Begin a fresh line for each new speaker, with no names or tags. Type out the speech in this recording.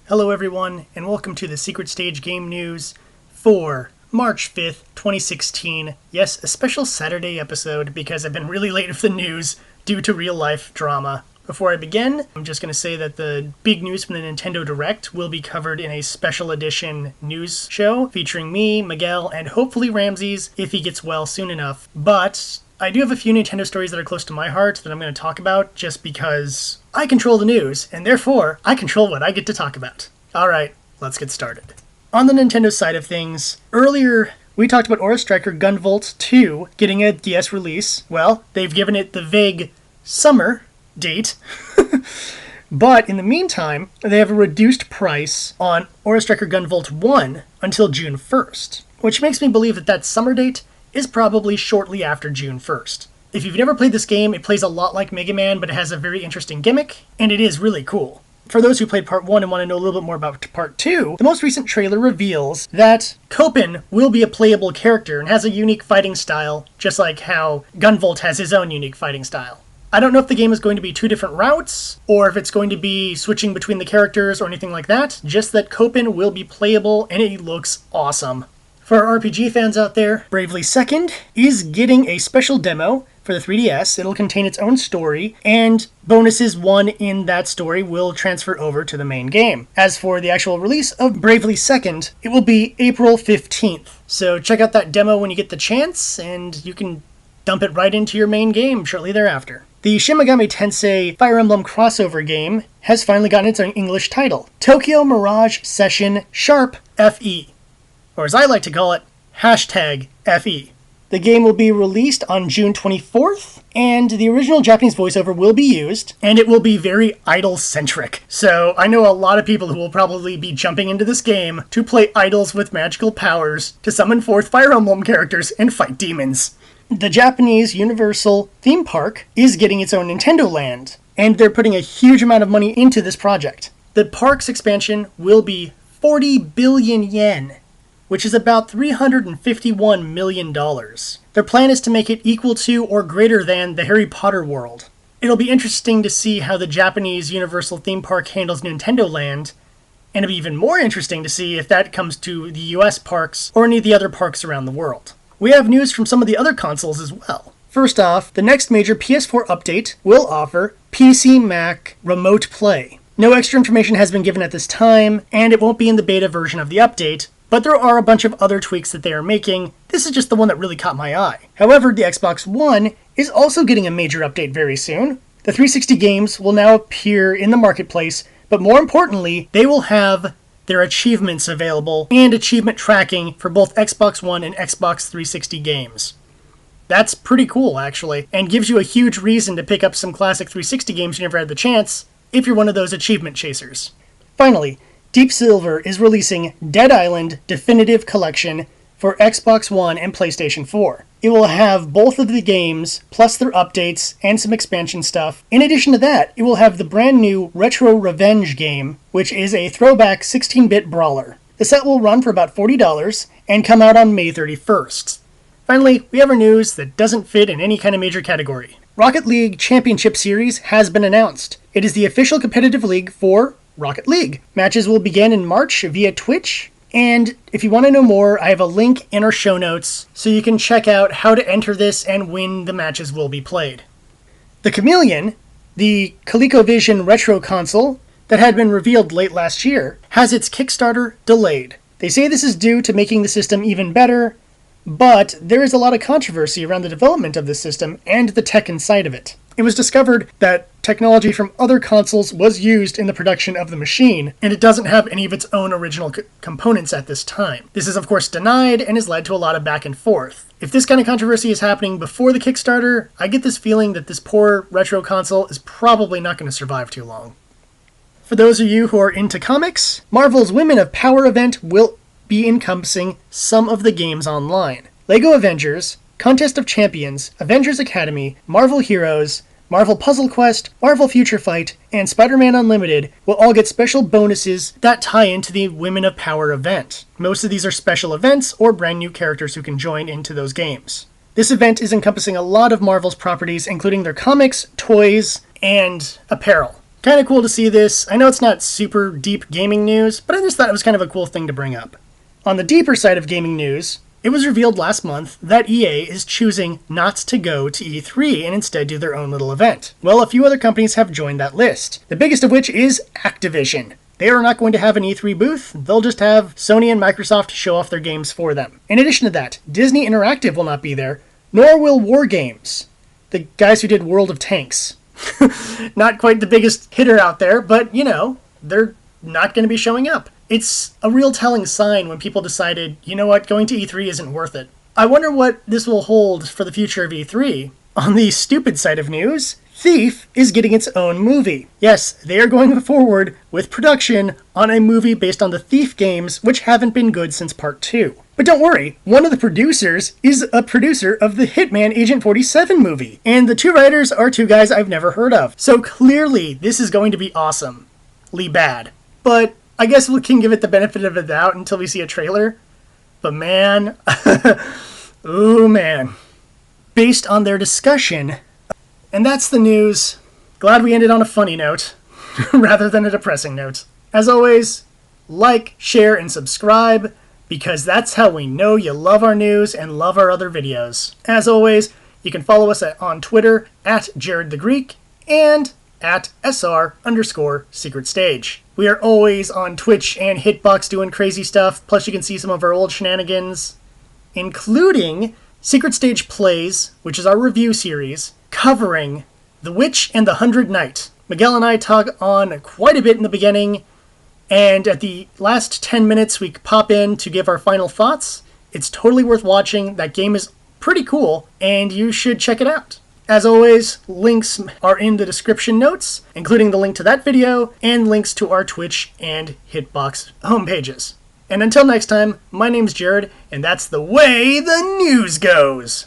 Hello everyone, and welcome to the Secret Stage Game News for March 5th, 2016. Yes, a special Saturday episode because I've been really late with the news due to real-life drama. Before I begin, I'm just going to say that the big news from the Nintendo Direct will be covered in a special edition news show featuring me, Miguel, and hopefully Ramses if he gets well soon enough. But I do have a few Nintendo stories that are close to my heart that I'm going to talk about just because I control the news, and therefore I control what I get to talk about. Alright, let's get started. On the Nintendo side of things, earlier we talked about Aura Striker Gunvolt 2 getting a DS release. Well, they've given it the vague summer date. But in the meantime, they have a reduced price on Aura Striker Gunvolt 1 until June 1st, which makes me believe that that summer date is probably shortly after June 1st. If you've never played this game, it plays a lot like Mega Man, but it has a very interesting gimmick, and it is really cool. For those who played Part 1 and want to know a little bit more about Part 2, the most recent trailer reveals that Copen will be a playable character and has a unique fighting style, just like how Gunvolt has his own unique fighting style. I don't know if the game is going to be two different routes, or if it's going to be switching between the characters or anything like that, just that Copen will be playable and it looks awesome. For our RPG fans out there, Bravely Second is getting a special demo for the 3DS. It'll contain its own story, and bonuses won in that story will transfer over to the main game. As for the actual release of Bravely Second, it will be April 15th. So check out that demo when you get the chance, and you can dump it right into your main game shortly thereafter. The Shin Megami Tensei Fire Emblem crossover game has finally gotten its own English title, Tokyo Mirage Session Sharp FE. Or as I like to call it, #FE. The game will be released on June 24th, and the original Japanese voiceover will be used, and it will be very idol-centric. So I know a lot of people who will probably be jumping into this game to play idols with magical powers to summon forth Fire Emblem characters and fight demons. The Japanese Universal theme park is getting its own Nintendo Land, and they're putting a huge amount of money into this project. The park's expansion will be 40 billion yen, which is about $351 million. Their plan is to make it equal to or greater than the Harry Potter world. It'll be interesting to see how the Japanese Universal theme park handles Nintendo Land, and it'll be even more interesting to see if that comes to the US parks or any of the other parks around the world. We have news from some of the other consoles as well. First off, the next major PS4 update will offer PC Mac Remote Play. No extra information has been given at this time, and it won't be in the beta version of the update, but there are a bunch of other tweaks that they are making. This is just the one that really caught my eye. However, the Xbox One is also getting a major update very soon. The 360 games will now appear in the marketplace, but more importantly, they will have their achievements available and achievement tracking for both Xbox One and Xbox 360 games. That's pretty cool, actually, and gives you a huge reason to pick up some classic 360 games you never had the chance if you're one of those achievement chasers. Finally, Deep Silver is releasing Dead Island Definitive Collection for Xbox One and PlayStation 4. It will have both of the games, plus their updates and some expansion stuff. In addition to that, it will have the brand new Retro Revenge game, which is a throwback 16-bit brawler. The set will run for about $40 and come out on May 31st. Finally, we have our news that doesn't fit in any kind of major category. Rocket League Championship Series has been announced. It is the official competitive league for Rocket League. Matches will begin in March via Twitch, and if you want to know more, I have a link in our show notes so you can check out how to enter this and when the matches will be played. The Chameleon, the ColecoVision retro console that had been revealed late last year, has its Kickstarter delayed. They say this is due to making the system even better, but there is a lot of controversy around the development of the system and the tech inside of it. It was discovered that technology from other consoles was used in the production of the machine, and it doesn't have any of its own original components at this time. This is of course denied and has led to a lot of back and forth. If this kind of controversy is happening before the Kickstarter, I get this feeling that this poor retro console is probably not going to survive too long. For those of you who are into comics, Marvel's Women of Power event will be encompassing some of the games online. LEGO Avengers, Contest of Champions, Avengers Academy, Marvel Heroes, Marvel Puzzle Quest, Marvel Future Fight, and Spider-Man Unlimited will all get special bonuses that tie into the Women of Power event. Most of these are special events or brand new characters who can join into those games. This event is encompassing a lot of Marvel's properties, including their comics, toys, and apparel. Kind of cool to see this. I know it's not super deep gaming news, but I just thought it was kind of a cool thing to bring up. On the deeper side of gaming news, it was revealed last month that EA is choosing not to go to E3 and instead do their own little event. Well, a few other companies have joined that list, the biggest of which is Activision. They are not going to have an E3 booth, they'll just have Sony and Microsoft show off their games for them. In addition to that, Disney Interactive will not be there, nor will Wargames, the guys who did World of Tanks. Not quite the biggest hitter out there, but they're not going to be showing up. It's a real telling sign when people decided, you know what, going to E3 isn't worth it. I wonder what this will hold for the future of E3. On the stupid side of news, Thief is getting its own movie. Yes, they are going forward with production on a movie based on the Thief games, which haven't been good since Part 2. But don't worry, one of the producers is a producer of the Hitman Agent 47 movie, and the two writers are two guys I've never heard of. So clearly, this is going to be awesomely bad. But I guess we can give it the benefit of the doubt until we see a trailer. But man, ooh man. Based on their discussion, and that's the news. Glad we ended on a funny note, rather than a depressing note. As always, like, share, and subscribe, because that's how we know you love our news and love our other videos. As always, you can follow us on Twitter at Jared the Greek and at SR_Secret Stage. We are always on Twitch and Hitbox doing crazy stuff, plus you can see some of our old shenanigans, including Secret Stage Plays, which is our review series, covering The Witch and the 100 Knight. Miguel and I talk on quite a bit in the beginning, and at the last 10 minutes we pop in to give our final thoughts. It's totally worth watching. That game is pretty cool, and you should check it out. As always, links are in the description notes, including the link to that video, and links to our Twitch and Hitbox homepages. And until next time, my name's Jared, and that's the way the news goes!